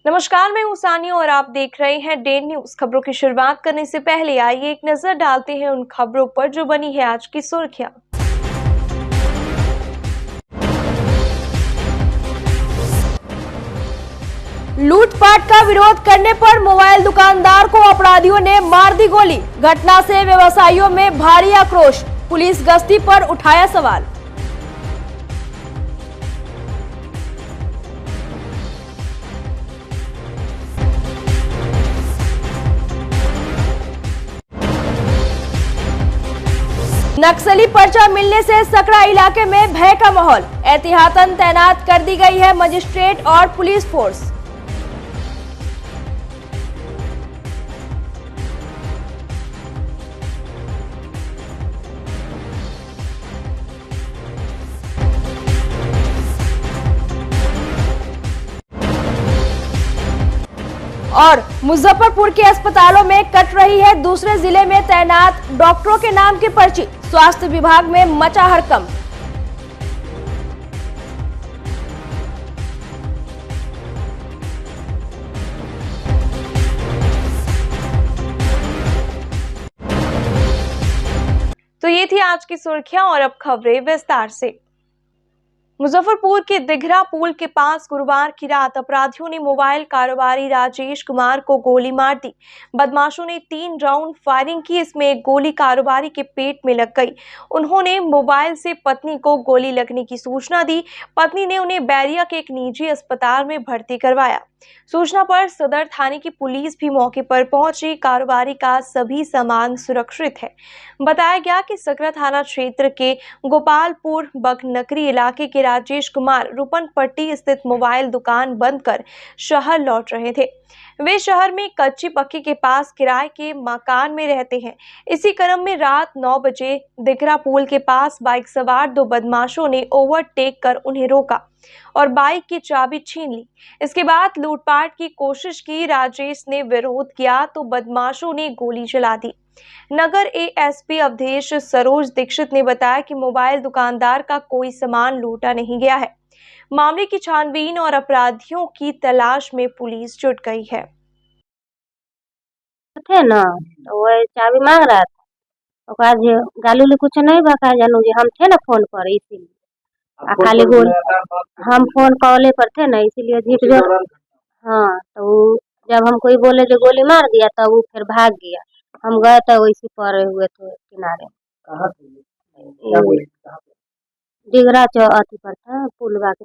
नमस्कार, मैं हूं सानी और आप देख रहे हैं डे न्यूज। खबरों की शुरुआत करने से पहले आइए एक नजर डालते हैं उन खबरों पर जो बनी है आज की सुर्खियां। लूटपाट का विरोध करने पर मोबाइल दुकानदार को अपराधियों ने मार दी गोली। घटना से व्यवसायियों में भारी आक्रोश, पुलिस गश्ती पर उठाया सवाल। नक्सली पर्चा मिलने से सकरा इलाके में भय का माहौल, एहतियातन तैनात कर दी गई है मजिस्ट्रेट और पुलिस फोर्स। और मुजफ्फरपुर के अस्पतालों में कट रही है दूसरे जिले में तैनात डॉक्टरों के नाम की पर्ची, स्वास्थ्य विभाग में मचा हड़कंप। तो ये थी आज की सुर्खियां और अब खबरें विस्तार से। मुजफ्फरपुर के दिघरा पुल के पास गुरुवार की रात अपराधियों ने मोबाइल कारोबारी राजेश कुमार को गोली मार दी। बदमाशों ने 3 राउंड फायरिंग की, इसमें एक गोली कारोबारी के पेट में लग गई। उन्होंने मोबाइल से पत्नी को गोली लगने की सूचना दी। पत्नी ने उन्हें बैरिया के एक निजी अस्पताल में भर्ती करवाया। सूचना पर सदर थाने की पुलिस भी मौके पर पहुंची। कारोबारी का सभी सामान सुरक्षित है। बताया गया कि सकरा थाना क्षेत्र के गोपालपुर बगनकरी इलाके के राजेश कुमार रूपनपट्टी स्थित मोबाइल दुकान बंद कर शहर लौट रहे थे। वे शहर में कच्ची पक्की के पास किराए के मकान में रहते हैं। इसी क्रम में रात 9 बजे दिघरा पुल के पास बाइक सवार 2 बदमाशों ने ओवरटेक कर उन्हें रोका और बाइक की चाबी छीन ली। इसके बाद लूटपाट की कोशिश की। राजेश ने विरोध किया तो बदमाशों ने गोली चला दी। नगर एएसपी अवधेश सरोज दीक्षित ने बताया कि मोबाइल दुकानदार का कोई सामान लूटा नहीं गया है। मामले की छानबीन और अपराधियों की तलाश में पुलिस जुट गई है। थे ना तो वो चाबी मांग रहा था, गाली कुछ नहीं बका जानू जी, हम थे ना फोन पर, इसीलिए खाली गोल हम फोन कॉले पर थे ना, इसीलिए झिक जो। हाँ, तो जब हम कोई बोले जो गोली मार दिया तब वो फिर भाग गया। हम गए तो वैसे पड़े हुए थे किनारे। दिघरा चौक अथी पर था, पुलवा के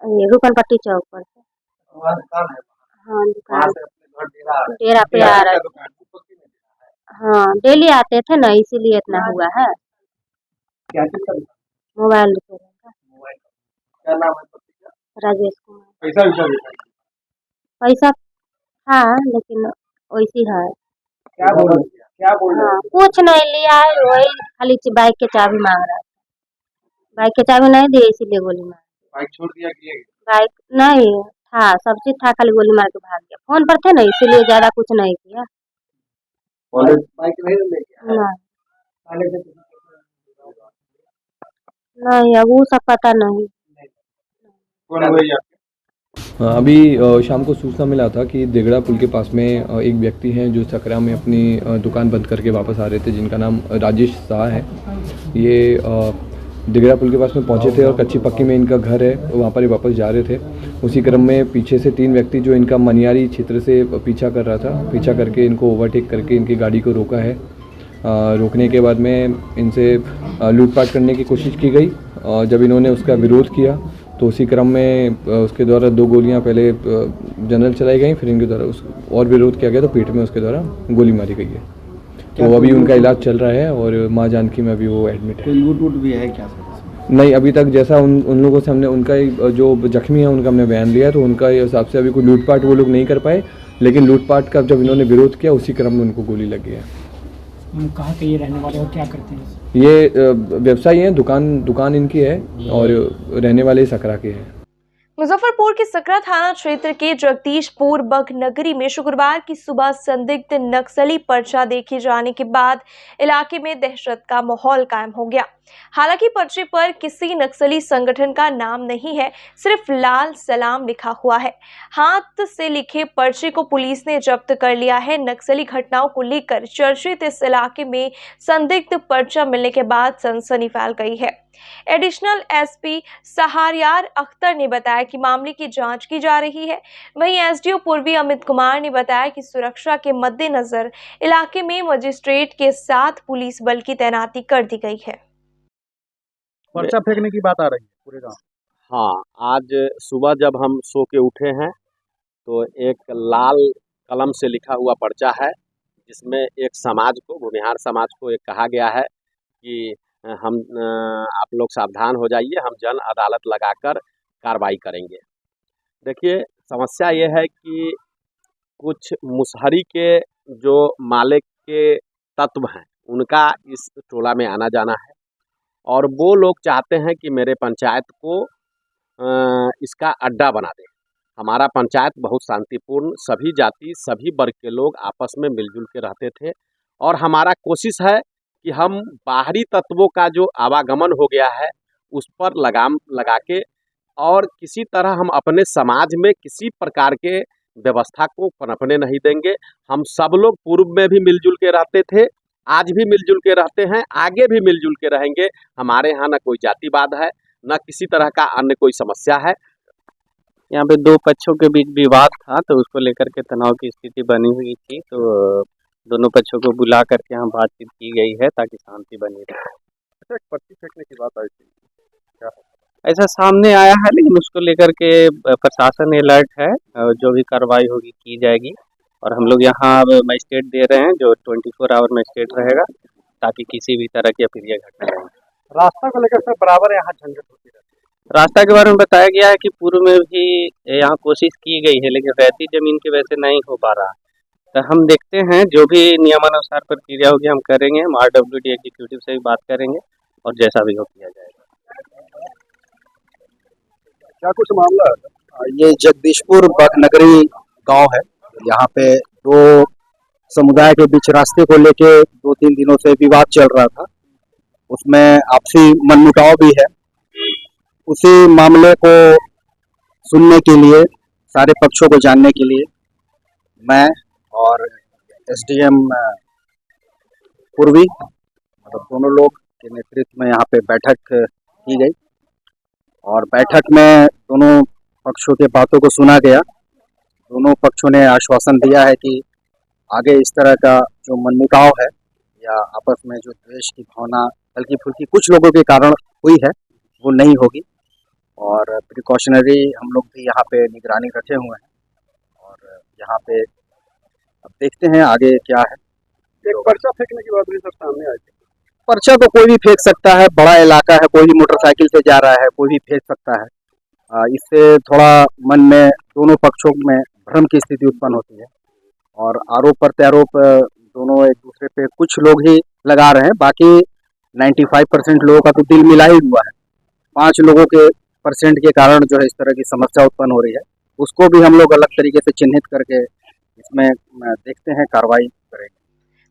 ये रूपनपट्टी चौक पर से। हाँ, दुकान डेरा पे आ रहे। हाँ, डेली आते थे ना, इसीलिए इतना हुआ है। मोबाइल राजेश कुमार। पैसा था लेकिन वैसी है। हाँ, कुछ नहीं लिया है, वही खाली बाइक के चाबी मांग रहा था। बाइक के चाबी नहीं दिए, इसीलिए गोली मार। बाइक छोड़ दिया कि बाइक नहीं था, सब चीज था, खाली गोली मार के भाग गया। फोन पर थे ना, इसीलिए ज्यादा कुछ नहीं किया। बाइक नहीं, अब वो सब पता नहीं। अभी शाम को सूचना मिला था कि दिघरा पुल के पास में एक व्यक्ति हैं जो सकरा में अपनी दुकान बंद करके वापस आ रहे थे, जिनका नाम राजेश शाह है। ये दिघरा पुल के पास में पहुंचे थे और कच्ची पक्की में इनका घर है, वहाँ पर ही वापस जा रहे थे। उसी क्रम में पीछे से 3 व्यक्ति जो इनका मनियारी क्षेत्र से पीछा कर रहा था, पीछा करके इनको ओवरटेक करके इनकी गाड़ी को रोका है। रोकने के बाद में इनसे लूटपाट करने की कोशिश की गई। जब इन्होंने उसका विरोध किया तो उसी क्रम में उसके द्वारा 2 गोलियां पहले जनरल चलाई गई, फिर इनके द्वारा और विरोध किया गया तो पेट में उसके द्वारा गोली मारी गई है। तो अभी उनका इलाज चल रहा है और माँ जानकी में अभी वो एडमिट है। लूट भी है क्या? नहीं, अभी तक जैसा उन लोगों से हमने उनका जो जख्मी है उनका हमने बयान लिया, तो उनका हिसाब से अभी कोई लूटपाट वो लोग नहीं कर पाए, लेकिन लूटपाट का जब इन्होंने विरोध किया उसी क्रम में उनको गोली लगी है। कहाँ के ये रहने वाले और क्या करते हैं? ये व्यवसायी हैं, दुकान इनकी है और रहने वाले सकरा के हैं। मुजफ्फरपुर के सकरा थाना क्षेत्र के जगदीशपुर बगनगरी में शुक्रवार की सुबह संदिग्ध नक्सली पर्चा देखे जाने के बाद इलाके में दहशत का माहौल कायम हो गया। हालांकि पर्चे पर किसी नक्सली संगठन का नाम नहीं है, सिर्फ लाल सलाम लिखा हुआ है। हाथ से लिखे पर्चे को पुलिस ने जब्त कर लिया है। नक्सली घटनाओं को लेकर चर्चित इस इलाके में संदिग्ध पर्चा मिलने के बाद सनसनी फैल गई है। एडिशनल एसपी सहारियार अख्तर ने बताया कि मामले की जांच की जा रही है। वहीं एसडीओ पूर्वी अमित कुमार ने बताया कि सुरक्षा के मद्देनजर इलाके में मजिस्ट्रेट के साथ पुलिस बल की तैनाती कर दी गई है। पर्चा फेंकने की बात आ रही है पूरे गांव। हाँ, आज सुबह जब हम सो के उठे हैं तो एक लाल कलम से लिखा हुआ पर्चा है, जिसमें एक समाज को, भूमिहार समाज को एक कहा गया है कि हम आप लोग सावधान हो जाइए, हम जन अदालत लगाकर कार्रवाई करेंगे। देखिए, समस्या ये है कि कुछ मुसहरी के जो मालिक के तत्व हैं, उनका इस टोला में आना जाना है और वो लोग चाहते हैं कि मेरे पंचायत को इसका अड्डा बना दें। हमारा पंचायत बहुत शांतिपूर्ण, सभी जाति सभी वर्ग के लोग आपस में मिलजुल के रहते थे और हमारा कोशिश है कि हम बाहरी तत्वों का जो आवागमन हो गया है उस पर लगाम लगा के और किसी तरह हम अपने समाज में किसी प्रकार के व्यवस्था को पनपने नहीं देंगे। हम सब लोग पूर्व में भी मिलजुल के रहते थे, आज भी मिलजुल के रहते हैं, आगे भी मिलजुल के रहेंगे। हमारे यहाँ न कोई जातिवाद है, न किसी तरह का अन्य कोई समस्या है। यहाँ पे दो पक्षों के बीच विवाद था, तो उसको लेकर के तनाव की स्थिति बनी हुई थी, तो दोनों पक्षों को बुला करके यहाँ बातचीत की गई है ताकि शांति बनी रहे। अच्छा, एक पर्ची फेंकने की बात आई थी, क्या ऐसा सामने आया है, लेकिन उसको लेकर के प्रशासन अलर्ट है, जो भी कार्रवाई होगी की जाएगी। और हम लोग यहाँ मजिस्ट्रेट दे रहे हैं जो 24 आवर मजिस्ट्रेट रहेगा, ताकि किसी भी तरह की अप्रिय घटना नहीं। रास्ता को लेकर सर बराबर यहाँ झंझट होती रहती है। रास्ता के बारे में बताया गया है कि पूर्व में भी यहाँ कोशिश की गई है, लेकिन रहती जमीन की वजह से नहीं हो पा रहा। तो हम देखते हैं, जो भी नियमानुसार प्रक्रिया होगी हम करेंगे। हम RWD एग्जीक्यूटिव से भी बात करेंगे और जैसा भी हो किया जाएगा। क्या कुछ मामला है? ये जगदीशपुर बखनगरी गांव है। यहाँ पे दो समुदाय के बीच रास्ते को लेके 2-3 दिनों से विवाद चल रहा था, उसमें आपसी मनमुटाव भी है। उसी मामले को सुनने के लिए, सारे पक्षों को जानने के लिए मैं और SDM पूर्वी, मतलब दोनों लोग के नेतृत्व में यहाँ पे बैठक की गई और बैठक में दोनों पक्षों के बातों को सुना गया। दोनों पक्षों ने आश्वासन दिया है कि आगे इस तरह का जो मनमुटाव है या आपस में जो द्वेष की भावना हल्की फुल्की कुछ लोगों के कारण हुई है, वो नहीं होगी। और प्रिकॉशनरी हम लोग भी यहाँ पे निगरानी रखे हुए हैं और यहाँ पे अब देखते हैं आगे क्या है। एक पर्चा फेंकने की बात भी सर सामने आई थी। पर्चा तो कोई भी फेंक सकता है, बड़ा इलाका है, कोई भी मोटरसाइकिल से जा रहा है, कोई भी फेंक सकता है। इससे थोड़ा मन में दोनों पक्षों में भ्रम की स्थिति उत्पन्न होती है और आरोप प्रत्यारोप दोनों एक दूसरे पे कुछ लोग ही लगा रहे हैं, बाकी 95% लोगों का तो दिल मिला ही हुआ है। 5 लोगों के % के कारण जो है इस तरह की समस्या उत्पन्न हो रही है, उसको भी हम लोग अलग तरीके से चिन्हित करके इसमें देखते हैं, कार्रवाई करेंगे।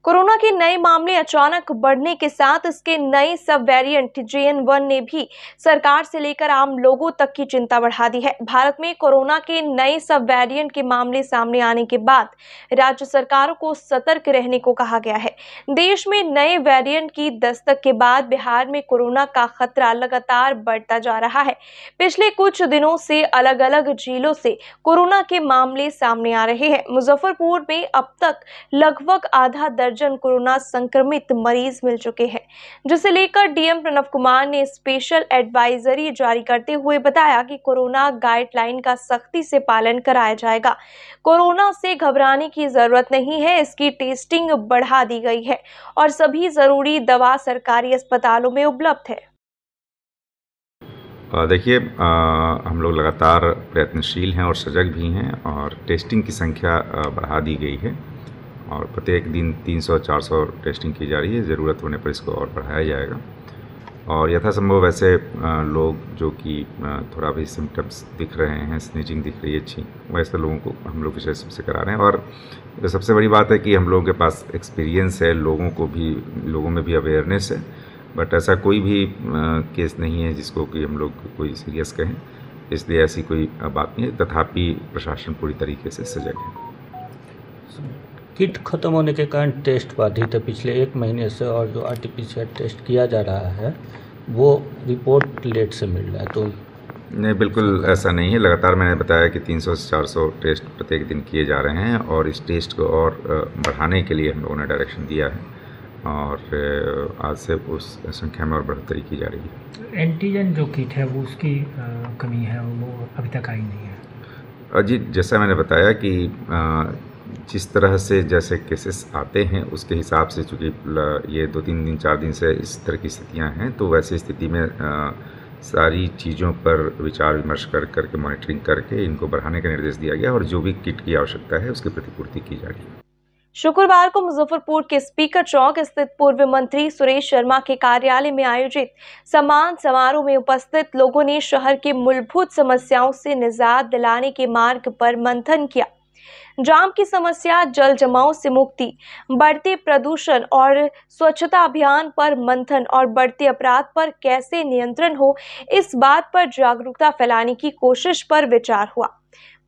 कोरोना के नए मामले अचानक बढ़ने के साथ इसके नए सब वेरिएंट JN1 ने भी सरकार से लेकर आम लोगों तक की चिंता बढ़ा दी है। भारत में कोरोना के नए सब वेरिएंट के मामले सामने आने के बाद राज्य सरकारों को सतर्क रहने को कहा गया है। देश में नए वेरिएंट की दस्तक के बाद बिहार में कोरोना का खतरा लगातार बढ़ता जा रहा है। पिछले कुछ दिनों से अलग अलग जिलों से कोरोना के मामले सामने आ रहे हैं। मुजफ्फरपुर में अब तक लगभग आधा दर्जन कोरोना संक्रमित मरीज मिल चुके हैं, जिसे लेकर DM प्रणव कुमार ने स्पेशल एडवाइजरी जारी करते हुए बताया कि कोरोना गाइडलाइन का सख्ती से पालन कराया जाएगा। कोरोना से घबराने की जरूरत नहीं है, इसकी टेस्टिंग बढ़ा दी गई है और सभी जरूरी दवा सरकारी अस्पतालों में उपलब्ध है। देखिए, हम लोग लगातार प्रयत्नशील हैं और सजग भी हैं और टेस्टिंग की संख्या बढ़ा दी गई है और प्रत्येक दिन 300-400 टेस्टिंग की जा रही है। ज़रूरत होने पर इसको और बढ़ाया जाएगा और यथासंभव वैसे लोग जो कि थोड़ा भी सिम्टम्स दिख रहे हैं, स्नीचिंग दिख रही है अच्छी, वैसे लोगों को हम लोग विशेष रूप से करा रहे हैं। और सबसे बड़ी बात है कि हम लोगों के पास एक्सपीरियंस है, लोगों में भी अवेयरनेस है बट ऐसा कोई भी केस नहीं है जिसको कि हम लोग कोई सीरियस कहें, इसलिए ऐसी कोई बात नहीं है। तथापि प्रशासन पूरी तरीके से सजग है। किट खत्म होने के कारण टेस्ट बाधित है पिछले 1 महीने से, और जो आरटीपीसीआर टेस्ट किया जा रहा है वो रिपोर्ट लेट से मिल रहा है। तो नहीं, बिल्कुल ऐसा नहीं है। लगातार मैंने बताया कि 300 से 400 टेस्ट प्रत्येक दिन किए जा रहे हैं, और इस टेस्ट को और बढ़ाने के लिए हम लोगों ने डायरेक्शन दिया है, और आज से उस संख्या में और बढ़ोतरी की जा रही है। एंटीजन जो किट है वो उसकी कमी है, वो अभी तक आई नहीं है। जी, जैसा मैंने बताया कि जिस तरह से जैसे केसेस आते हैं उसके हिसाब से, चूँकि ये 2-3 दिन 4 दिन से इस तरह की स्थितियाँ हैं, तो वैसी स्थिति में सारी चीज़ों पर विचार विमर्श करके मॉनिटरिंग करके इनको बढ़ाने का निर्देश दिया गया, और जो भी किट की आवश्यकता है उसकी प्रतिपूर्ति की जा रही है। शुक्रवार को मुजफ्फरपुर के स्पीकर चौक स्थित पूर्व मंत्री सुरेश शर्मा के कार्यालय में आयोजित सम्मान समारोह में उपस्थित लोगों ने शहर के मूलभूत समस्याओं से निजात दिलाने के मार्ग पर मंथन किया। जाम की समस्या, जल जमाव से मुक्ति, बढ़ते प्रदूषण और स्वच्छता अभियान पर मंथन और बढ़ते अपराध पर कैसे नियंत्रण हो, इस बात पर जागरूकता फैलाने की कोशिश पर विचार हुआ।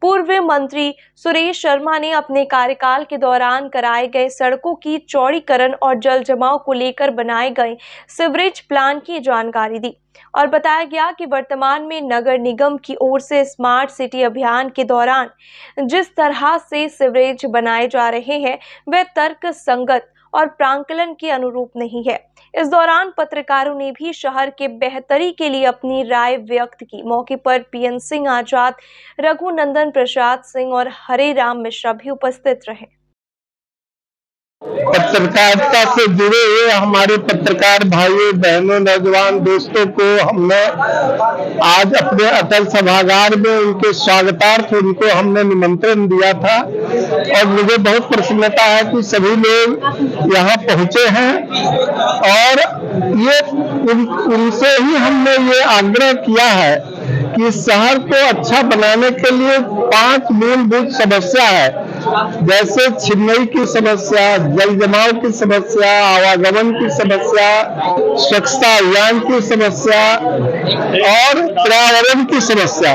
पूर्व मंत्री सुरेश शर्मा ने अपने कार्यकाल के दौरान कराए गए सड़कों की चौड़ीकरण और जल जमाव को लेकर बनाए गए सीवरेज प्लान की जानकारी दी, और बताया गया कि वर्तमान में नगर निगम की ओर से स्मार्ट सिटी अभियान के दौरान जिस तरह से सीवरेज बनाए जा रहे हैं वह तर्क संगत और प्रांकलन के अनुरूप नहीं है। इस दौरान पत्रकारों ने भी शहर के बेहतरी के लिए अपनी राय व्यक्त की। मौके पर पीएन सिंह आजाद, रघुनंदन प्रसाद सिंह और हरे राम मिश्रा भी उपस्थित रहे। पत्रकारिता से जुड़े हुए हमारे पत्रकार भाइयों बहनों नौजवान दोस्तों को हमने आज अपने अटल सभागार में उनके स्वागतार्थ उनको हमने निमंत्रण दिया था, और मुझे बहुत प्रसन्नता है कि सभी लोग यहाँ पहुँचे हैं, और ये उनसे ही हमने ये आग्रह किया है कि शहर को अच्छा बनाने के लिए 5 मूलभूत समस्या है, जैसे छिन्नई की समस्या, जल जमाव की समस्या, आवागमन की समस्या, स्वच्छता अभियान की समस्या और पर्यावरण की समस्या।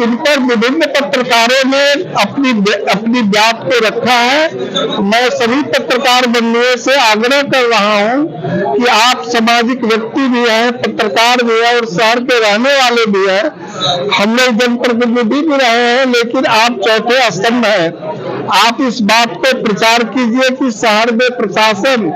इन पर विभिन्न पत्रकारों ने अपनी बात को रखा है। मैं सभी पत्रकार बंधुओं से आग्रह कर रहा हूं कि आप सामाजिक व्यक्ति भी हैं, पत्रकार भी हैं और शहर के रहने वाले भी हैं, हम लोग जनप्रतिनिधि भी रहे हैं, लेकिन आप चौथे स्तंभ हैं। आप इस बात को प्रचार कीजिए कि शहर में प्रशासन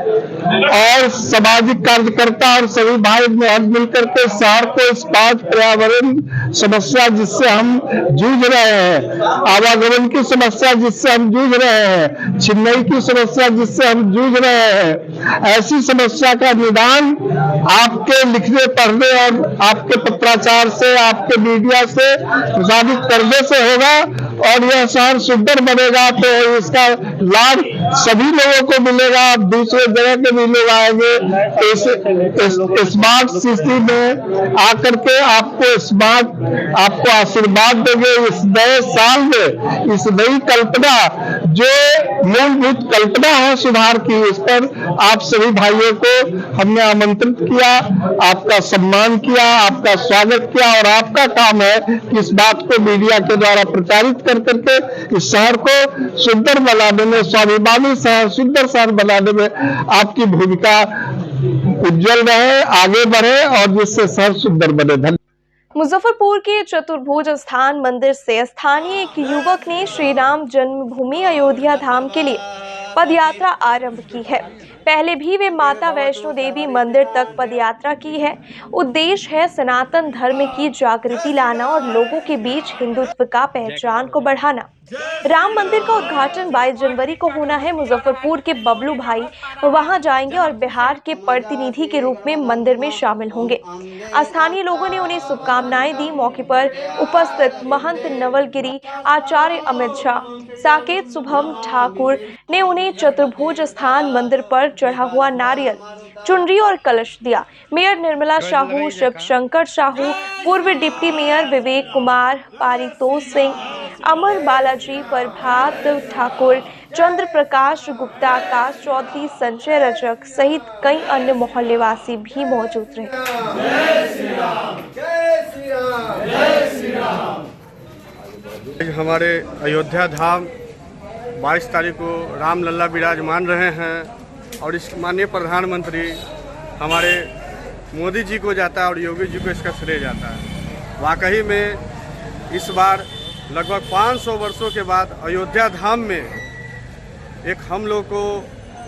और सामाजिक कार्यकर्ता और सभी भाई बहन मिलकर के शहर को इस 5 पर्यावरण समस्या जिससे हम जूझ रहे हैं, आवागमन की समस्या जिससे हम जूझ रहे हैं, छिन्नई की समस्या जिससे हम जूझ रहे हैं, ऐसी समस्या का निदान आपके लिखने पढ़ने और आपके पत्राचार से, आपके मीडिया से प्रसारित करने से होगा, और यह शहर सुंदर बनेगा तो इसका लाभ सभी लोगों को मिलेगा। दूसरे जगह के भी लोग आएंगे, इस स्मार्ट सिटी में आकर के आपको आशीर्वाद देंगे। इस नए साल में इस नई कल्पना जो मूलभूत कल्पना है सुधार की, इस पर आप सभी भाइयों को हमने आमंत्रित किया, आपका सम्मान किया, आपका स्वागत किया, और आपका काम है कि इस बात को मीडिया के द्वारा प्रचारित कर करके इस शहर को सुंदर बनाने में, स्वाभिमानी शहर, सुंदर शहर बनाने में आपकी भूमिका उज्जवल रहे, आगे बढ़े और जिससे शहर सुंदर बने। धन्यवाद। मुजफ्फरपुर के चतुर्भुज स्थान मंदिर से स्थानीय एक युवक ने श्री राम जन्मभूमि अयोध्या धाम के लिए पदयात्रा आरंभ की है। पहले भी वे माता वैष्णो देवी मंदिर तक पदयात्रा की है। उद्देश्य है सनातन धर्म की जागृति लाना और लोगों के बीच हिंदुत्व का पहचान को बढ़ाना। राम मंदिर का उद्घाटन 22 जनवरी को होना है। मुजफ्फरपुर के बबलू भाई वहां जाएंगे और बिहार के प्रतिनिधि के रूप में मंदिर में शामिल होंगे। स्थानीय लोगों ने उन्हें शुभकामनाएं दी। मौके पर उपस्थित महंत नवलगिरी आचार्य अमित झा, साकेत शुभम ठाकुर ने उन्हें चतुर्भुज स्थान मंदिर पर चढ़ा हुआ नारियल, चुनरी और कलश दिया। मेयर निर्मला साहू, शिव शंकर साहू, पूर्व डिप्टी मेयर विवेक कुमार, पारितोष सिंह, अमर बालाजी, प्रभात ठाकुर, चंद्र प्रकाश गुप्ता, आकाश चौधरी, संजय रजक सहित कई अन्य मोहल्लेवासी भी मौजूद रहे। हमारे अयोध्या धाम 22 तारीख को रामलला विराजमान रहे हैं और इस माननीय प्रधानमंत्री हमारे मोदी जी को जाता है और योगी जी को इसका श्रेय जाता है। वाकई में इस बार लगभग 500 वर्षों के बाद अयोध्या धाम में एक हम लोग को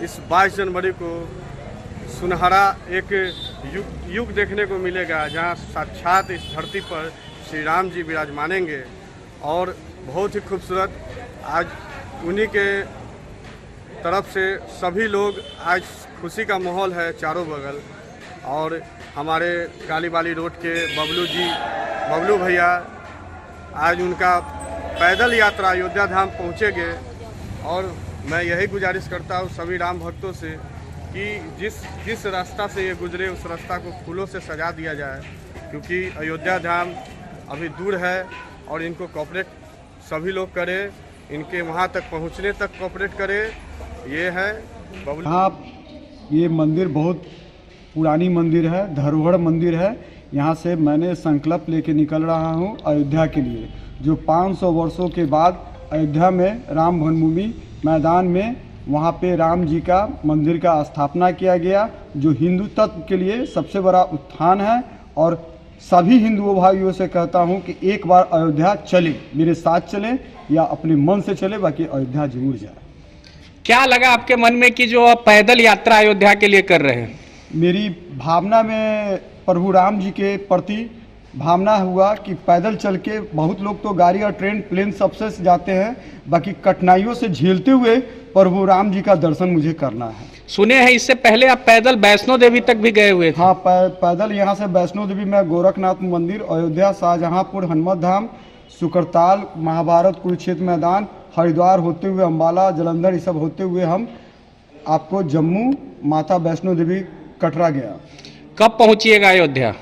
इस 22 जनवरी को सुनहरा एक युग देखने को मिलेगा, जहां साक्षात इस धरती पर श्री राम जी विराजमानेंगे और बहुत ही खूबसूरत आज उन्हीं के तरफ से सभी लोग आज खुशी का माहौल है चारों बगल। और हमारे कालीबाली रोड के बबलू भैया आज उनका पैदल यात्रा अयोध्या धाम पहुँचेंगे और मैं यही गुजारिश करता हूँ सभी राम भक्तों से कि जिस रास्ता से ये गुजरे उस रास्ता को फूलों से सजा दिया जाए, क्योंकि अयोध्या धाम अभी दूर है और इनको कोऑपरेट सभी लोग करें, इनके वहाँ तक पहुँचने तक कोऑपरेट करें। ये है ये मंदिर बहुत पुरानी मंदिर है, धरोहर मंदिर है। यहाँ से मैंने संकल्प लेके निकल रहा हूँ अयोध्या के लिए, जो 500 वर्षों के बाद अयोध्या में राम जन्मभूमि मैदान में वहाँ पे राम जी का मंदिर का स्थापना किया गया, जो हिंदू तत्व के लिए सबसे बड़ा उत्थान है। और सभी हिंदू भाइयों से कहता हूँ कि एक बार अयोध्या चले, मेरे साथ चलें या अपने मन से चले, बाकी अयोध्या जरूर जाए। क्या लगा आपके मन में कि जो आप पैदल यात्रा अयोध्या के लिए कर रहे हैं? मेरी भावना में प्रभु राम जी के प्रति भावना हुआ कि पैदल चल के, बहुत लोग तो गाड़ी और ट्रेन प्लेन सबसे जाते हैं, बाकी कठिनाइयों से झेलते हुए प्रभु राम जी का दर्शन मुझे करना है। सुने हैं इससे पहले आप पैदल वैष्णो देवी तक भी गए हुए थे? हाँ, पैदल यहाँ से वैष्णो देवी में गोरखनाथ मंदिर, अयोध्या, शाहजहांपुर, हनुमत धाम, सुकरताल, महाभारत, कुरुक्षेत्र मैदान, हरिद्वार होते हुए अम्बाला, जलंधर, ये सब होते हुए हम आपको जम्मू, माता वैष्णो देवी, कटरा गया। कब पहुंचिएगा अयोध्या?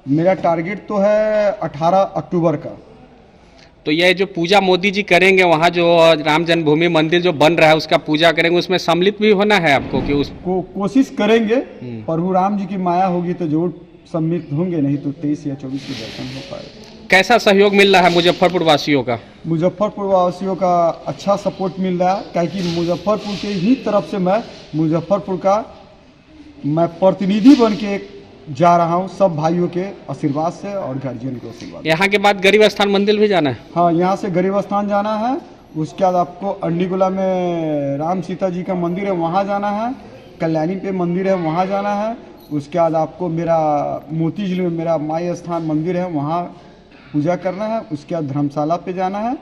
मेरा टारगेट तो है 18 अक्टूबर का। तो ये जो पूजा मोदी जी करेंगे वहाँ, जो राम जन्मभूमि मंदिर जो बन रहा है उसका पूजा करेंगे, उसमें सम्मिलित भी होना है आपको कि उसको कोशिश करेंगे। प्रभु राम जी की माया होगी तो जरूर सम्मिलित होंगे, नहीं तो 23 या 24 के दर्शन हो पाएगा। कैसा सहयोग मिल रहा है मुजफ्फरपुर वासियों का? मुजफ्फरपुर वासियों का अच्छा सपोर्ट मिल रहा है, क्या कि मुजफ्फरपुर के ही तरफ से मैं मुजफ्फरपुर का प्रतिनिधि बन के जा रहा हूँ, सब भाइयों के आशीर्वाद से और गार्जियन के आशीर्वाद। यहाँ के बाद गरीब स्थान मंदिर भी जाना है? हाँ, यहाँ से गरीब स्थान जाना है, उसके बाद आपको अंडीगोला में राम सीता जी का मंदिर है, वहाँ जाना है, कल्याणी पे मंदिर है, वहाँ जाना है, उसके बाद आपको मेरा मोती झील में मेरा माई स्थान मंदिर है, वहाँ पूजा करना है, उसके बाद धर्मशाला पे जाना है,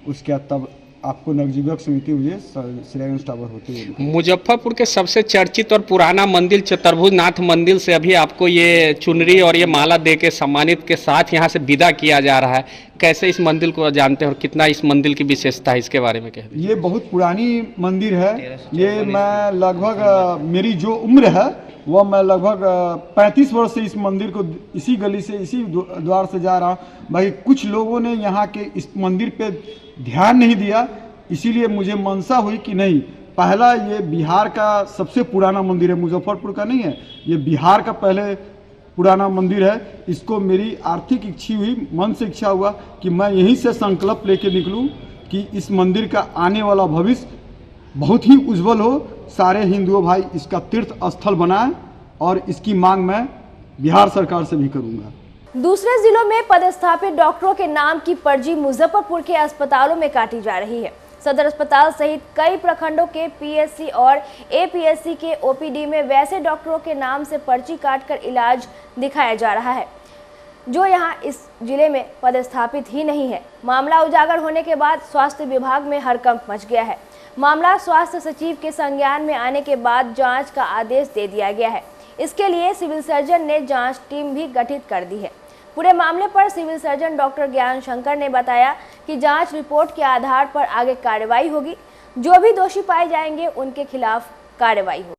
उसके बाद तब आपको नवजीवक समिति हुए श्रेयंस टावर होते हुए। मुजफ्फरपुर के सबसे चर्चित और पुराना मंदिर चतुर्भुजनाथ मंदिर से अभी आपको ये चुनरी और ये माला दे के सम्मानित के साथ यहाँ से विदा किया जा रहा है। कैसे इस मंदिर को जानते हैं और कितना इस मंदिर की विशेषता है, इसके बारे में कह दीजिए। ये बहुत पुरानी मंदिर है, ये मैं लगभग मेरी जो उम्र है वह मैं लगभग 35 वर्ष से इस मंदिर को इसी गली से इसी द्वार से जा रहा हूँ। भाई कुछ लोगों ने यहाँ के इस मंदिर पे ध्यान नहीं दिया, इसीलिए मुझे मनसा हुई कि नहीं, पहला ये बिहार का सबसे पुराना मंदिर है, मुजफ्फरपुर का नहीं है, ये बिहार का पहले पुराना मंदिर है। इसको मेरी आर्थिक इच्छा हुई, मन से इच्छा हुआ कि मैं यहीं से संकल्प लेके निकलूं कि इस मंदिर का आने वाला भविष्य बहुत ही उज्जवल हो, सारे हिंदुओं भाई इसका तीर्थ स्थल बनाएं, और इसकी मांग मैं बिहार सरकार से भी करूंगा। दूसरे जिलों में पदस्थापित डॉक्टरों के नाम की पर्ची मुजफ्फरपुर के अस्पतालों में काटी जा रही है। सदर अस्पताल सहित कई प्रखंडों के पीएससी और एपीएससी के ओपीडी में वैसे डॉक्टरों के नाम से पर्ची काटकर इलाज दिखाया जा रहा है, जो यहां इस जिले में पदस्थापित ही नहीं है। मामला उजागर होने के बाद स्वास्थ्य विभाग में हड़कंप मच गया है। मामला स्वास्थ्य सचिव के संज्ञान में आने के बाद जांच का आदेश दे दिया गया है। इसके लिए सिविल सर्जन ने जांच टीम भी गठित कर दी है। पूरे मामले पर सिविल सर्जन डॉक्टर ज्ञान शंकर ने बताया कि जांच रिपोर्ट के आधार पर आगे कार्रवाई होगी, जो भी दोषी पाए जाएंगे उनके खिलाफ कार्रवाई होगी।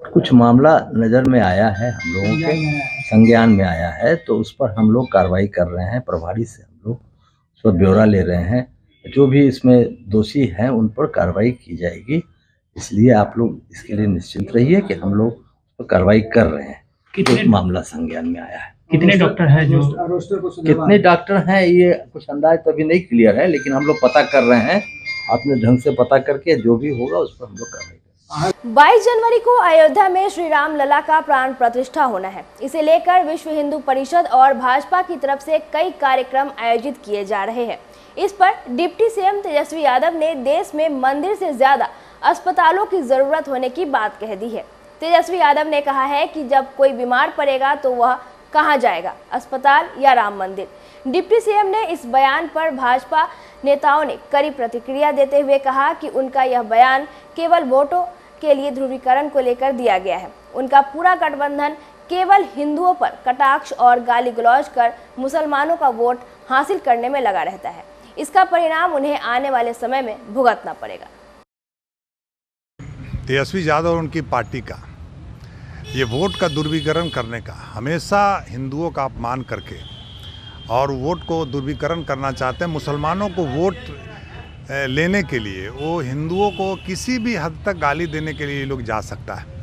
कुछ मामला नज़र में आया है, हम लोगों के संज्ञान में आया है, तो उस पर हम लोग कार्रवाई कर रहे हैं। प्रभारी से हम लोग उस पर ब्यौरा ले रहे हैं। जो भी इसमें दोषी हैं उन पर कार्रवाई की जाएगी। इसलिए आप लोग इसके लिए निश्चिंत रहिए कि हम लोग उस पर कार्रवाई कर रहे हैं। कितने मामला संज्ञान में आया है। कितने डॉक्टर हैं जो कितने डॉक्टर हैं ये कुछ अंदाज तो अभी नहीं क्लियर है, लेकिन हम लोग पता कर रहे हैं। अपने ढंग से पता करके जो भी होगा उस पर हम लोग कार्रवाई करेंगे। 22 जनवरी को अयोध्या में श्री राम लला का प्राण प्रतिष्ठा होना है। इसे लेकर विश्व हिंदू परिषद और भाजपा की तरफ से कई कार्यक्रम आयोजित किए जा रहे हैं। इस पर डिप्टी सीएम तेजस्वी यादव ने देश में मंदिर से ज्यादा अस्पतालों की जरूरत होने की बात कह दी है। तेजस्वी यादव ने कहा है कि जब कोई बीमार पड़ेगा तो वह कहां जाएगा, अस्पताल या राम मंदिर। डिप्टी सीएम ने इस बयान पर भाजपा नेताओं ने कड़ी प्रतिक्रिया देते हुए कहा कि उनका यह बयान केवल वोटों के लिए ध्रुवीकरण को लेकर दिया गया है। उनका पूरा गठबंधन केवल हिंदुओं पर कटाक्ष और गाली गलौज कर मुसलमानों का वोट हासिल करने में लगा रहता है। इसका परिणाम उन्हें आने वाले समय में भुगतना पड़ेगा। तेजस्वी यादव और उनकी पार्टी का ये वोट का दुर्विकरण करने का, हमेशा हिंदुओं का अपमान करके और वोट को दुर्विकरण करना चाहते हैं। मुसलमानों को वोट लेने के लिए वो हिंदुओं को किसी भी हद तक गाली देने के लिए लोग जा सकता है।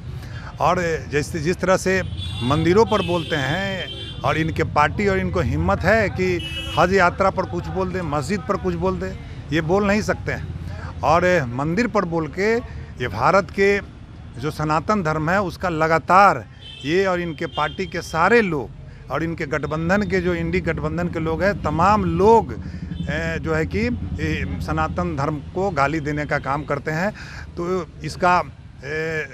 और जैसे जिस तरह से मंदिरों पर बोलते हैं और इनके पार्टी और इनको हिम्मत है कि हज यात्रा पर कुछ बोल दे, मस्जिद पर कुछ बोल दे, ये बोल नहीं सकते हैं। और मंदिर पर बोल के ये भारत के जो सनातन धर्म है उसका लगातार ये और इनके पार्टी के सारे लोग और इनके गठबंधन के जो इंडी गठबंधन के लोग हैं, तमाम लोग जो है कि सनातन धर्म को गाली देने का काम करते हैं। तो इसका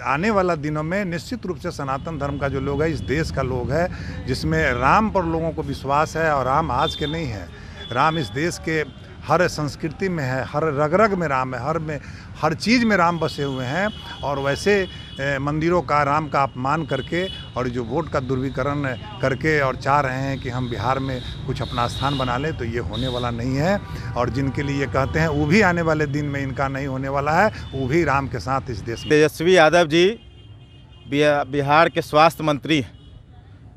आने वाला दिनों में निश्चित रूप से सनातन धर्म का जो लोग है, इस देश का लोग है, जिसमें राम पर लोगों को विश्वास है, और राम आज के नहीं है, राम इस देश के हर संस्कृति में है, हर रग रग में राम है, हर चीज़ में राम बसे हुए हैं। और वैसे मंदिरों का, राम का अपमान करके और जो वोट का दुर्विकरण करके और चाह रहे हैं कि हम बिहार में कुछ अपना स्थान बना लें, तो ये होने वाला नहीं है। और जिनके लिए ये कहते हैं वो भी आने वाले दिन में इनका नहीं होने वाला है, वो भी राम के साथ इस देश में। तेजस्वी यादव जी बिहार के स्वास्थ्य मंत्री हैं।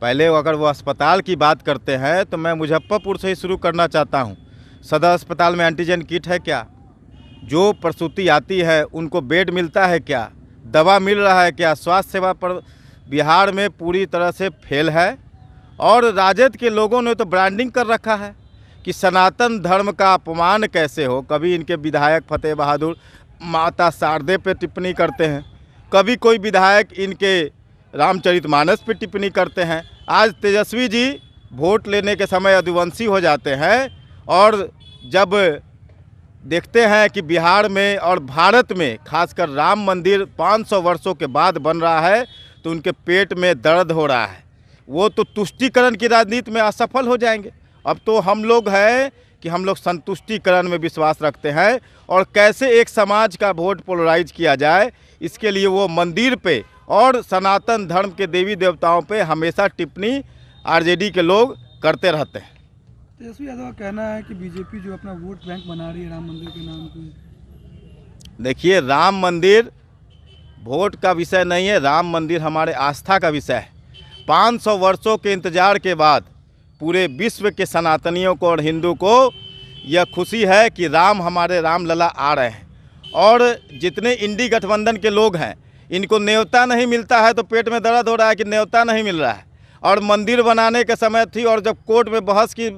पहले अगर वो अस्पताल की बात करते हैं तो मैं मुजफ्फरपुर से ही शुरू करना चाहता हूँ। सदर अस्पताल में एंटीजन किट है क्या? जो प्रसूति आती है उनको बेड मिलता है क्या? दवा मिल रहा है क्या? स्वास्थ्य सेवा पर बिहार में पूरी तरह से फेल है। और राजद के लोगों ने तो ब्रांडिंग कर रखा है कि सनातन धर्म का अपमान कैसे हो। कभी इनके विधायक फतेह बहादुर माता शारदे पे टिप्पणी करते हैं, कभी कोई विधायक इनके रामचरितमानस पे टिप्पणी करते हैं। आज तेजस्वी जी वोट लेने के समय यदुवंशी हो जाते हैं और जब देखते हैं कि बिहार में और भारत में खासकर राम मंदिर 500 वर्षों के बाद बन रहा है तो उनके पेट में दर्द हो रहा है। वो तो तुष्टीकरण की राजनीति में असफल हो जाएंगे। अब तो हम लोग हैं कि हम लोग संतुष्टिकरण में विश्वास रखते हैं और कैसे एक समाज का वोट पोलराइज किया जाए, इसके लिए वो मंदिर पे और सनातन धर्म के देवी देवताओं पे हमेशा टिप्पणी आरजेडी के लोग करते रहते हैं। तेजस्वी यादव का कहना है कि बीजेपी जो अपना वोट बैंक बना रही है राम मंदिर के नाम पे। देखिए, राम मंदिर वोट का विषय नहीं है, राम मंदिर हमारे आस्था का विषय है। 500 वर्षों के इंतजार के बाद पूरे विश्व के सनातनियों को और हिंदू को यह खुशी है कि राम हमारे राम लला आ रहे हैं। और जितने इंडी गठबंधन के लोग हैं, इनको न्योता नहीं मिलता है तो पेट में दर्द हो रहा है कि न्योता नहीं मिल रहा है। और मंदिर बनाने के समय थी और जब कोर्ट में बहस की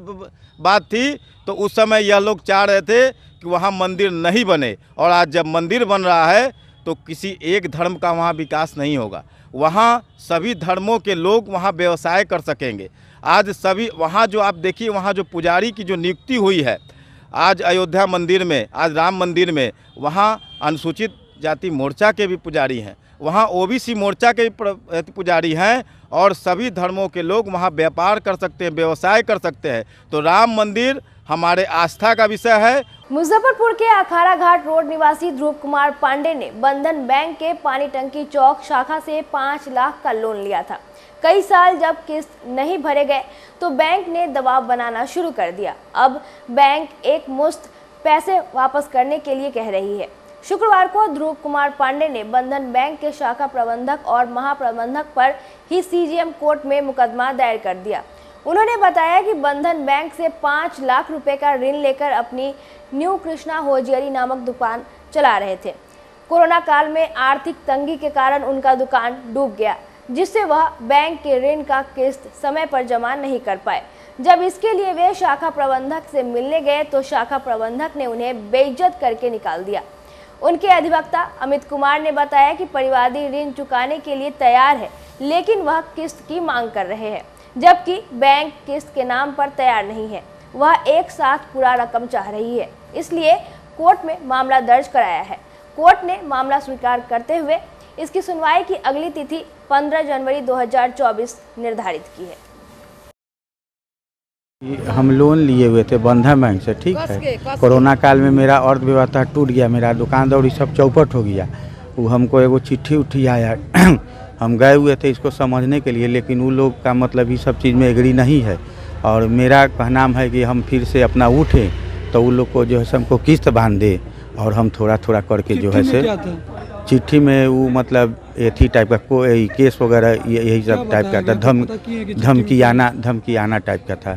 बात थी तो उस समय यह लोग चाह रहे थे कि वहाँ मंदिर नहीं बने। और आज जब मंदिर बन रहा है तो किसी एक धर्म का वहाँ विकास नहीं होगा, वहाँ सभी धर्मों के लोग वहाँ व्यवसाय कर सकेंगे। आज सभी वहाँ जो आप देखिए, वहाँ जो पुजारी की जो नियुक्ति हुई है आज अयोध्या मंदिर में, आज राम मंदिर में, वहाँ अनुसूचित जाति मोर्चा के भी पुजारी हैं, वहाँ ओबीसी मोर्चा के भी पुजारी हैं और सभी धर्मों के लोग वहाँ व्यापार कर सकते हैं, व्यवसाय कर सकते हैं। तो राम मंदिर हमारे आस्था का विषय है। मुजफ्फरपुर के अखाड़ा घाट रोड निवासी ध्रुव कुमार पांडे ने बंधन बैंक के पानी टंकी चौक शाखा से 5 लाख का लोन लिया था। कई साल जब किस्त नहीं भरे गए तो बैंक ने दबाव बनाना शुरू कर दिया। अब बैंक एक मुश्त पैसे वापस करने के लिए कह रही है। शुक्रवार को ध्रुव कुमार पांडे ने बंधन बैंक के शाखा प्रबंधक और महाप्रबंधक पर ही सीजीएम कोर्ट में मुकदमा दायर कर दिया। उन्होंने बताया कि बंधन बैंक से 5 लाख रुपए का ऋण लेकर अपनी न्यू कृष्णा होजियरी नामक दुकान चला रहे थे। कोरोना काल में आर्थिक तंगी के कारण उनका दुकान डूब गया, जिससे वह बैंक के ऋण का किस्त समय पर जमा नहीं कर पाए। जब इसके लिए वे शाखा प्रबंधक से मिलने गए तो शाखा प्रबंधक ने उन्हें बेइज्जत करके निकाल दिया। उनके अधिवक्ता अमित कुमार ने बताया कि परिवादी ऋण चुकाने के लिए तैयार है, लेकिन वह किस्त की मांग कर रहे हैं, जबकि बैंक किस्त के नाम पर तैयार नहीं है। वह एक साथ पूरा रकम चाह रही है, इसलिए कोर्ट में मामला दर्ज कराया है। कोर्ट ने मामला स्वीकार करते हुए इसकी सुनवाई की अगली तिथि 15 जनवरी 2024 निर्धारित की है। हम लोन लिए हुए थे बंधन बैंक से, ठीक है। कोरोना काल में मेरा अर्थव्यवस्था टूट गया, मेरा दुकान दौड़ी सब चौपट हो गया। वो हमको एगो चिट्ठी उठी आया हम गए हुए थे इसको समझने के लिए, लेकिन वो लोग का मतलब ये सब चीज़ में एग्री नहीं है। और मेरा कहना है कि हम फिर से अपना उठें तो वो लोग को जो है हमको किस्त बांध दे और हम थोड़ा थोड़ा करके जो है से चिट्ठी में वो मतलब एथी टाइप का कोई केस वगैरह यही सब टाइप का था, धमकी आना टाइप का था।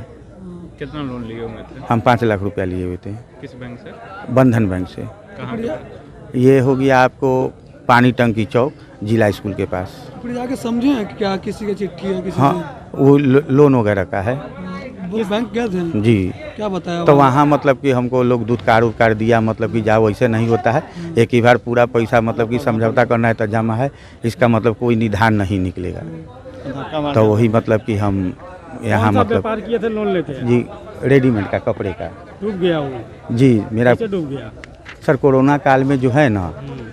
कितना लोन लिए हुए थे? हम 5 लाख रुपया लिए हुए थे। किस बैंक से? बंधन बैंक से। कहाँ? ये हो गया आपको पानी टंकी चौक जिला स्कूल के पास। फिर जाके समझे हैं कि क्या किसी का चिट्ठी है किसी हाँ, वो लोन वगैरह का है। वो बैंक गए थे जी। क्या बताया? तो वहाँ मतलब कि हमको लोग दूधकार दिया, मतलब कि जाओ वैसे नहीं होता है, एक ही बार पूरा पैसा मतलब कि समझौता करना है तो जमा है, इसका मतलब कोई निधान नहीं निकलेगा। तो वही मतलब कि हम यहाँ मतलब व्यापार किए थे, लोन लेते हैं जी, रेडीमेड का कपड़े का। डूब गया वो? जी मेरा डूब गया सर। कोरोना काल में जो है ना,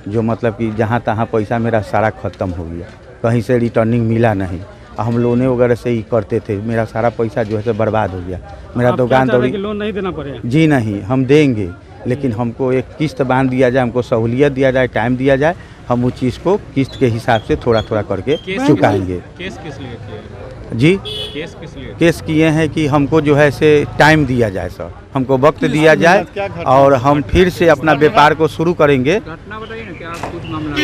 जो मतलब कि जहाँ तहाँ पैसा मेरा सारा ख़त्म हो गया, कहीं से रिटर्निंग मिला नहीं। हम लोने वगैरह से ही करते थे, मेरा सारा पैसा जो है से बर्बाद हो गया। मेरा दुकान दौड़ी। लोन नहीं देना पड़े? जी नहीं, हम देंगे, लेकिन हमको एक किस्त बांध दिया जाए, हमको सहूलियत दिया जाए, टाइम दिया जाए, हम उस चीज़ को किस्त के हिसाब से थोड़ा थोड़ा करके चुकाएंगे। केस किस लिए किया? जी केस किस लिए? केस किए हैं कि हमको जो है से टाइम दिया जाए सर, हमको वक्त दिया जाए और हम फिर से अपना व्यापार को शुरू करेंगे। घटना बताइए ना, क्या कुछ मामला?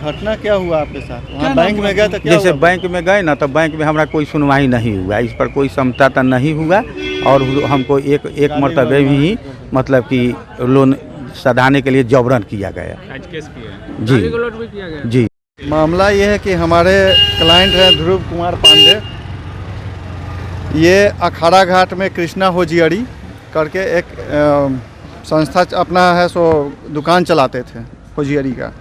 घटना क्या हुआ आपके साथ? वहाँ बैंक में गए तो क्या जैसे बैंक में गए ना, तो बैंक में हमारा कोई सुनवाई नहीं हुआ, इस पर कोई समझौता नहीं हुआ और हमको एक मरतबे भी मतलब कि लोन सधाने के लिए जबरन किया गया। आज केस किया है? जी भी किया गया? जी। मामला ये है कि हमारे क्लाइंट हैं ध्रुव कुमार पांडे, ये अखाड़ा घाट में कृष्णा होजियरी करके एक संस्था अपना है सो दुकान चलाते थे होजियरी का।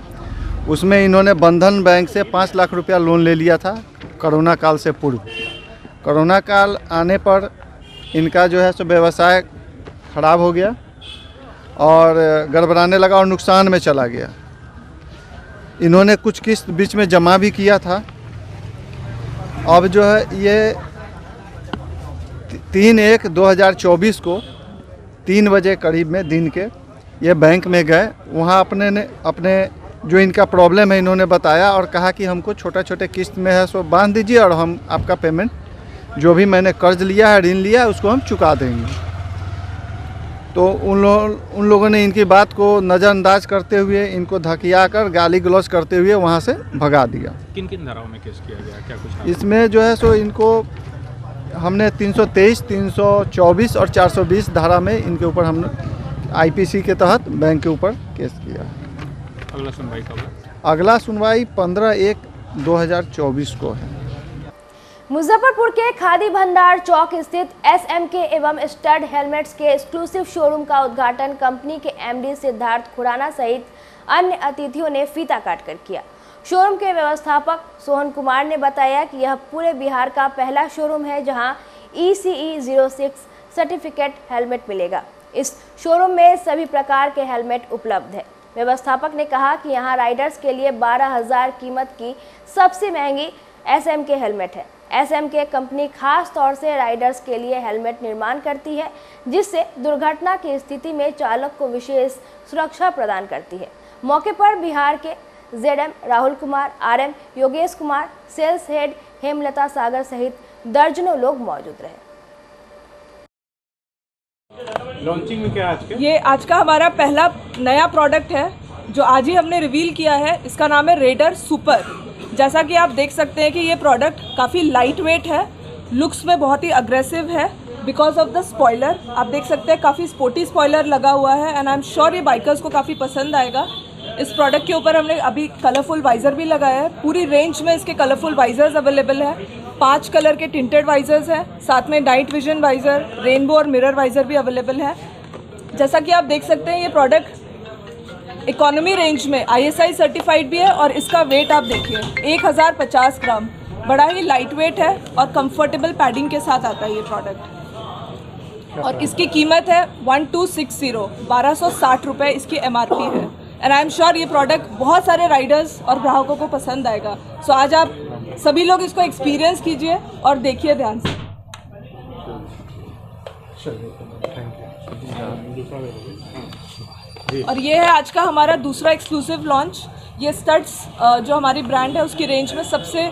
उसमें इन्होंने बंधन बैंक से 5 लाख रुपया लोन ले लिया था कोरोना काल से पूर्व। कोरोना काल आने पर इनका जो है सो व्यवसाय खराब हो गया और गड़बड़ाने लगा और नुकसान में चला गया। इन्होंने कुछ किस्त बीच में जमा भी किया था। अब जो है ये 3/1/2024 को 3 बजे करीब में दिन के ये बैंक में गए। वहाँ अपने जो इनका प्रॉब्लम है इन्होंने बताया और कहा कि हमको छोटे किस्त में है सो बांध दीजिए और हम आपका पेमेंट जो भी मैंने कर्ज लिया है, ऋण लिया है, उसको हम चुका देंगे। तो उन लोगों ने इनकी बात को नज़रअंदाज करते हुए इनको धकिया कर गाली गलौज करते हुए वहाँ से भगा दिया। किन किन धाराओं में केस किया गया, क्या कुछ? इसमें जो है सो इनको हमने 323, 324 और 420 धारा में इनके ऊपर हमने आईपीसी के तहत बैंक के ऊपर केस किया है। अगला सुनवाई कब है? अगला सुनवाई 15/1/2024 को है। मुजफ्फरपुर के खादी भंडार चौक स्थित SMK एवं स्टड हेलमेट्स के एक्सक्लूसिव शोरूम का उद्घाटन कंपनी के MD सिद्धार्थ खुराना सहित अन्य अतिथियों ने फीता काटकर किया। शोरूम के व्यवस्थापक सोहन कुमार ने बताया कि यह पूरे बिहार का पहला शोरूम है जहां ECE 06 सर्टिफिकेट हेलमेट मिलेगा। इस शोरूम में सभी प्रकार के हेलमेट उपलब्ध है। व्यवस्थापक ने कहा कि यहां राइडर्स के लिए 12,000 कीमत की सबसे महंगी SMK हेलमेट है। SMK कंपनी खास तौर से राइडर्स के लिए हेलमेट निर्माण करती है, जिससे दुर्घटना की स्थिति में चालक को विशेष सुरक्षा प्रदान करती है। मौके पर बिहार के ZM Rahul Kumar, RM Yogesh Kumar, sales head Hemlata Sagar सहित दर्जनों लोग मौजूद रहे। लॉन्चिंग में क्या आज के? ये आज का हमारा पहला नया प्रोडक्ट है जो आज ही हमने रिवील किया है। इसका नाम है रेडर सुपर। जैसा कि आप देख सकते हैं कि ये प्रोडक्ट काफ़ी लाइट वेट है लुक्स में बहुत ही अग्रेसिव है बिकॉज ऑफ द स्पॉइलर। आप देख सकते हैं काफ़ी स्पोर्टी स्पॉइलर लगा हुआ है एंड आई एम श्योर ये बाइकर्स को काफ़ी पसंद आएगा। इस प्रोडक्ट के ऊपर हमने अभी कलरफुल वाइज़र भी लगाया है। पूरी रेंज में इसके कलरफुल वाइज़र्स अवेलेबल है। 5 कलर के टिंटेड वाइज़र्स हैं, साथ में नाइट विजन वाइज़र, रेनबो और मिरर वाइज़र भी अवेलेबल है। जैसा कि आप देख सकते हैं ये प्रोडक्ट इकोनॉमी रेंज में ISI सर्टिफाइड भी है और इसका वेट आप देखिए 1050 ग्राम, बड़ा ही लाइट वेट है और कंफर्टेबल पैडिंग के साथ आता है ये प्रोडक्ट। और इसकी कीमत है 1260 रुपये इसकी MRP है एंड आई एम श्योर ये प्रोडक्ट बहुत सारे राइडर्स और ग्राहकों को पसंद आएगा। सो आज आप सभी लोग इसको एक्सपीरियंस कीजिए और देखिए ध्यान से। और ये है आज का हमारा दूसरा एक्सक्लूसिव लॉन्च। ये स्टड्स जो हमारी ब्रांड है उसकी रेंज में सबसे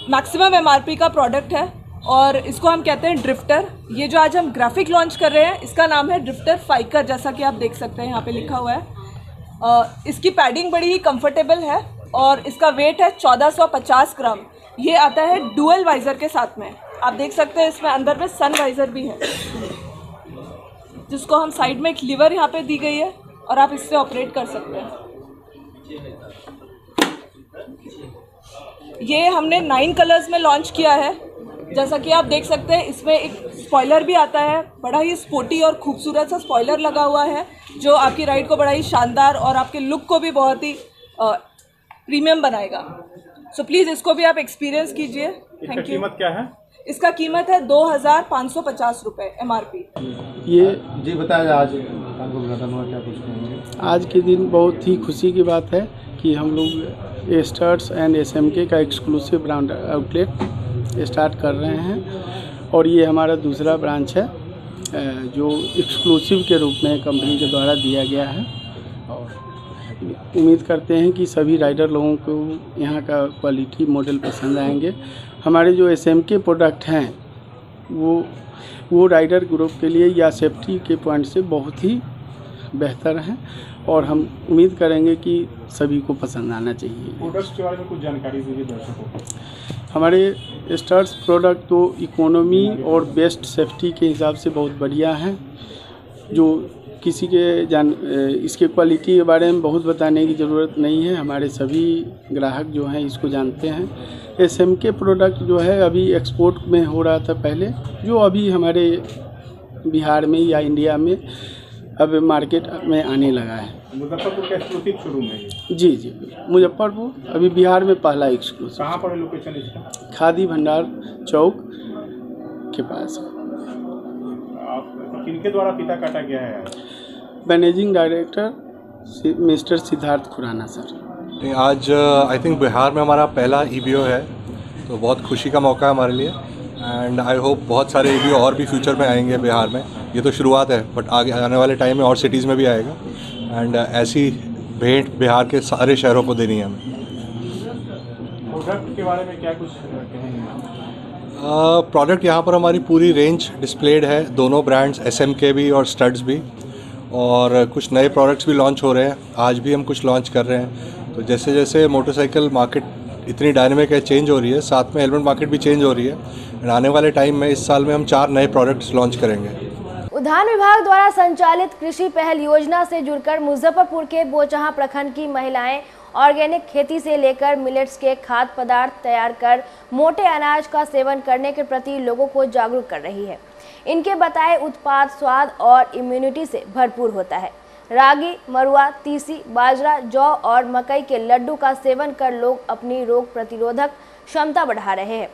मैक्सिमम MRP का प्रोडक्ट है और इसको हम कहते हैं ड्रिफ्टर। ये जो आज हम ग्राफिक लॉन्च कर रहे हैं इसका नाम है ड्रिफ्टर फाइकर, जैसा कि आप देख सकते हैं यहाँ पे लिखा हुआ है। इसकी पैडिंग बड़ी ही कंफर्टेबल है और इसका वेट है 1450 ग्राम। ये आता है डुअल वाइज़र के साथ में। आप देख सकते हैं इसमें अंदर में सन वाइज़र भी है, जिसको हम साइड में एक लीवर यहाँ पे दी गई है और आप इससे ऑपरेट कर सकते हैं। ये हमने 9 कलर्स में लॉन्च किया है। जैसा कि आप देख सकते हैं इसमें एक स्पॉइलर भी आता है, बड़ा ही स्पोर्टी और खूबसूरत सा स्पॉइलर लगा हुआ है जो आपकी राइड को बड़ा ही शानदार और आपके लुक को भी बहुत ही प्रीमियम बनाएगा। सो प्लीज़ इसको भी आप एक्सपीरियंस कीजिए। Thank you. कीमत क्या है? इसका कीमत है 2550 रुपये MRP। ये जी बताया आज क्या कुछ कहेंगे? आज के दिन बहुत ही खुशी की बात है कि हम लोग स्टड्स एंड SMK का एक्सक्लूसिव ब्रांड आउटलेट स्टार्ट कर रहे हैं और ये हमारा दूसरा ब्रांच है जो एक्सक्लूसिव के रूप में कंपनी के द्वारा दिया गया है। और उम्मीद करते हैं कि सभी राइडर लोगों को यहाँ का क्वालिटी मॉडल पसंद आएंगे। हमारे जो SMK प्रोडक्ट हैं वो राइडर ग्रुप के लिए या सेफ्टी के पॉइंट से बहुत ही बेहतर हैं और हम उम्मीद करेंगे कि सभी को पसंद आना चाहिए। प्रोडक्ट्स के बारे में कुछ जानकारी दीजिए दर्शकों को। हमारे स्टार्स प्रोडक्ट तो इकोनॉमी और बेस्ट सेफ्टी के हिसाब से बहुत बढ़िया हैं। जो किसी के इसके क्वालिटी के बारे में बहुत बताने की ज़रूरत नहीं है, हमारे सभी ग्राहक जो हैं इसको जानते हैं। SMK प्रोडक्ट जो है अभी एक्सपोर्ट में हो रहा था पहले, जो अभी हमारे बिहार में या इंडिया में अब मार्केट में आने लगा है। मुजफ्फरपुर का एक्सक्लूसिव शोरूम है? जी जी, मुजफ्फरपुर अभी बिहार में पहला एक्सक्लूसिव। कहाँ पर है लोकेशन इसका? खादी भंडार चौक के पास। आप किनके द्वारा फीता काटा गया है? Managing director mister Siddharth Khurana sir. आज आई थिंक बिहार में हमारा पहला EBO है, तो बहुत खुशी का मौका है हमारे लिए एंड आई होप बहुत सारे EBO और भी फ्यूचर में आएंगे बिहार में। ये तो शुरुआत है बट आगे आने वाले टाइम में और सिटीज़ में भी आएगा एंड ऐसी भेंट बिहार के सारे शहरों को देनी है हमें। प्रोडक्ट के बारे में क्या कुछ कहेंगे? प्रोडक्ट यहाँ पर हमारी पूरी रेंज डिस्प्लेड है, दोनों ब्रांड्स SMK भी और स्टड्स भी, और कुछ नए प्रोडक्ट्स भी लॉन्च हो रहे हैं। आज भी हम कुछ लॉन्च कर रहे हैं। तो जैसे जैसे मोटरसाइकिल मार्केट इतनी डायनेमिक है, चेंज हो रही है, साथ में हेलमेट मार्केट भी चेंज हो रही है। आने वाले टाइम में इस साल में हम 4 नए प्रोडक्ट्स लॉन्च करेंगे। उद्यान विभाग द्वारा संचालित कृषि पहल योजना से जुड़कर मुजफ्फरपुर के बोचहां प्रखंड की महिलाएं ऑर्गेनिक खेती से लेकर मिलेट्स के खाद्य पदार्थ तैयार कर मोटे अनाज का सेवन करने के प्रति लोगों को जागरूक कर रही है। इनके बताए उत्पाद स्वाद और इम्यूनिटी से भरपूर होता है। रागी, मरुआ, तीसी, बाजरा, जौ और मकई के लड्डू का सेवन कर लोग अपनी रोग प्रतिरोधक क्षमता बढ़ा रहे हैं।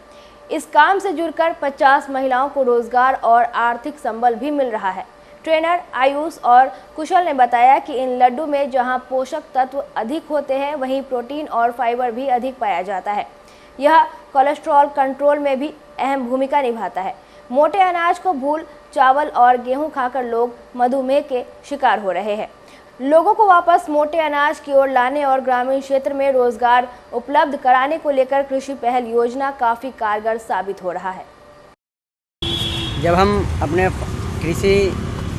इस काम से जुड़कर 50 महिलाओं को रोजगार और आर्थिक संबल भी मिल रहा है। ट्रेनर आयुष और कुशल ने बताया कि इन लड्डू में जहां पोषक तत्व अधिक होते हैं, वहीं प्रोटीन और फाइबर भी अधिक पाया जाता है। यह कोलेस्ट्रॉल कंट्रोल में भी अहम भूमिका निभाता है। मोटे अनाज को भूल चावल और गेहूं खाकर लोग मधुमेह के शिकार हो रहे हैं। लोगों को वापस मोटे अनाज की ओर लाने और ग्रामीण क्षेत्र में रोजगार उपलब्ध कराने को लेकर कृषि पहल योजना काफ़ी कारगर साबित हो रहा है। जब हम अपने कृषि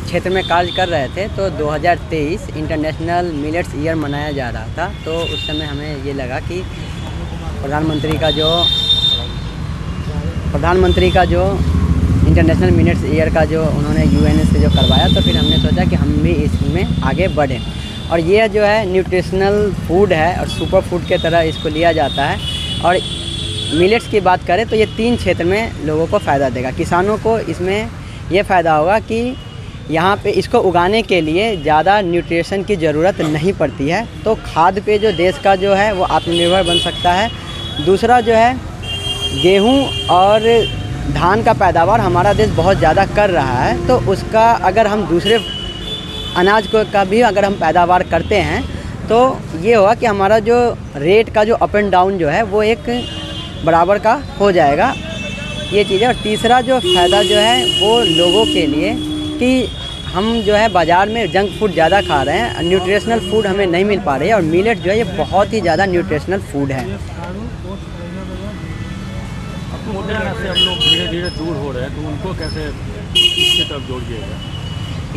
क्षेत्र में कार्य कर रहे थे तो 2023 इंटरनेशनल मिलेट्स ईयर मनाया जा रहा था, तो उस समय हमें ये लगा कि प्रधानमंत्री का जो प्रधानमंत्री का जो इंटरनेशनल मिलेट्स ईयर का जो उन्होंने यूएन से जो करवाया, तो फिर हमने सोचा कि हम भी इसमें आगे बढ़ें। और ये जो है न्यूट्रिशनल फूड है और सुपर फूड के तरह इसको लिया जाता है। और मिलेट्स की बात करें तो ये 3 क्षेत्र में लोगों को फ़ायदा देगा। किसानों को इसमें ये फ़ायदा होगा कि यहाँ पे इसको उगाने के लिए ज़्यादा न्यूट्रिशन की ज़रूरत नहीं पड़ती है, तो खाद पे जो देश का जो है वो आत्मनिर्भर बन सकता है। दूसरा जो है गेहूँ और धान का पैदावार हमारा देश बहुत ज़्यादा कर रहा है, तो उसका अगर हम दूसरे अनाज को का भी अगर हम पैदावार करते हैं तो ये होगा कि हमारा जो रेट का जो अप एंड डाउन जो है वो एक बराबर का हो जाएगा, ये चीज़ है। और तीसरा जो फ़ायदा जो है वो लोगों के लिए कि हम जो है बाज़ार में जंक फूड ज़्यादा खा रहे हैं, न्यूट्रिशनल फूड हमें नहीं मिल पा रही है, और मिलेट जो है ये बहुत ही ज़्यादा न्यूट्रिशनल फूड है। मॉडर्न से हम लोग धीरे धीरे दूर हो रहे हैं, तो उनको कैसे इसकी तरफ जोड़िएगा?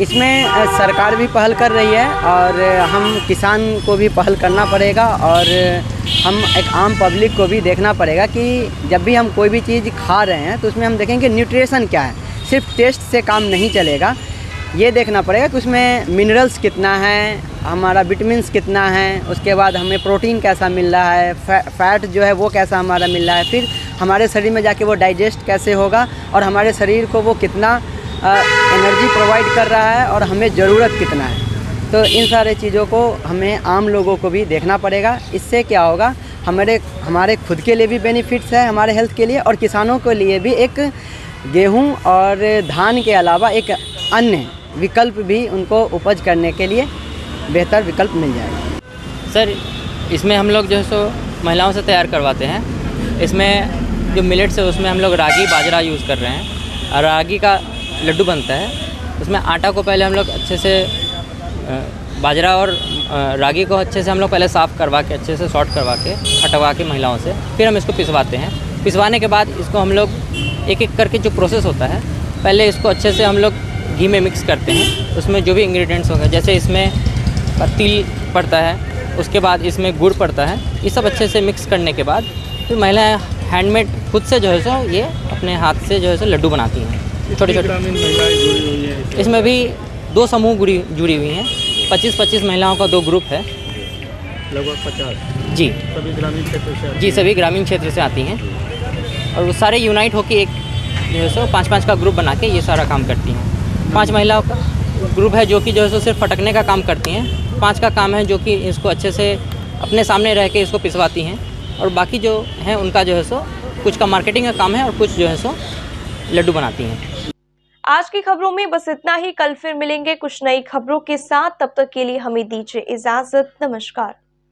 इसमें सरकार भी पहल कर रही है और हम किसान को भी पहल करना पड़ेगा, और हम एक आम पब्लिक को भी देखना पड़ेगा कि जब भी हम कोई भी चीज़ खा रहे हैं तो उसमें हम देखेंगे न्यूट्रिशन क्या है। सिर्फ टेस्ट से काम नहीं चलेगा, ये देखना पड़ेगा कि उसमें मिनरल्स कितना है, हमारा विटामिन्स कितना है, उसके बाद हमें प्रोटीन कैसा मिल रहा है, फैट जो है वो कैसा हमारा मिल रहा है, फिर हमारे शरीर में जाके वो डाइजेस्ट कैसे होगा और हमारे शरीर को वो कितना एनर्जी प्रोवाइड कर रहा है और हमें ज़रूरत कितना है। तो इन सारे चीज़ों को हमें आम लोगों को भी देखना पड़ेगा। इससे क्या होगा, हमारे खुद के लिए भी बेनिफिट्स है, हमारे हेल्थ के लिए, और किसानों के लिए भी एक गेहूं और धान के अलावा एक अन्य विकल्प भी उनको उपज करने के लिए बेहतर विकल्प मिल जाएगा। सर, इसमें हम लोग जो है सो महिलाओं से तैयार करवाते हैं। इसमें जो मिलेट्स है उसमें हम लोग रागी बाजरा यूज़ कर रहे हैं, और रागी का लड्डू बनता है। उसमें आटा को पहले हम लोग अच्छे से बाजरा और रागी को अच्छे से हम लोग पहले साफ़ करवा के अच्छे से सॉर्ट करवा के हटवा के महिलाओं से फिर हम इसको पिसवाते हैं। पिसवाने के बाद इसको हम लोग एक एक करके जो प्रोसेस होता है, पहले इसको अच्छे से हम लोग घी में मिक्स करते हैं। उसमें जो भी इंग्रेडिएंट्स होंगे, जैसे इसमें तिल पड़ता है, उसके बाद इसमें गुड़ पड़ता है, ये सब अच्छे से मिक्स करने के बाद फिर महिलाएं हैंडमेड खुद से जो है सो ये अपने हाथ से जो है सो लड्डू बनाती हैं, छोटे छोटे। इसमें भी 2 समूह जुड़ी हुई हैं, 25-25 महिलाओं का 2 ग्रुप है, लगभग 50। जी, सभी ग्रामीण क्षेत्र से? जी, सभी ग्रामीण क्षेत्र से आती हैं, और वो सारे यूनाइट होकर एक जो है सो 5-5 का ग्रुप बना के ये सारा काम करती हैं। 5 महिलाओं का ग्रुप है जो कि जो है सो सिर्फ फटकने का काम करती हैं, 5 का काम है जो कि इसको अच्छे से अपने सामने रह के इसको पिसवाती हैं, और बाकी जो हैं उनका जो है सो कुछ का मार्केटिंग का काम है और कुछ जो है सो लड्डू बनाती हैं। आज की खबरों में बस इतना ही। कल फिर मिलेंगे कुछ नई खबरों के साथ, तब तक के लिए हमें दीजिए इजाजत। नमस्कार।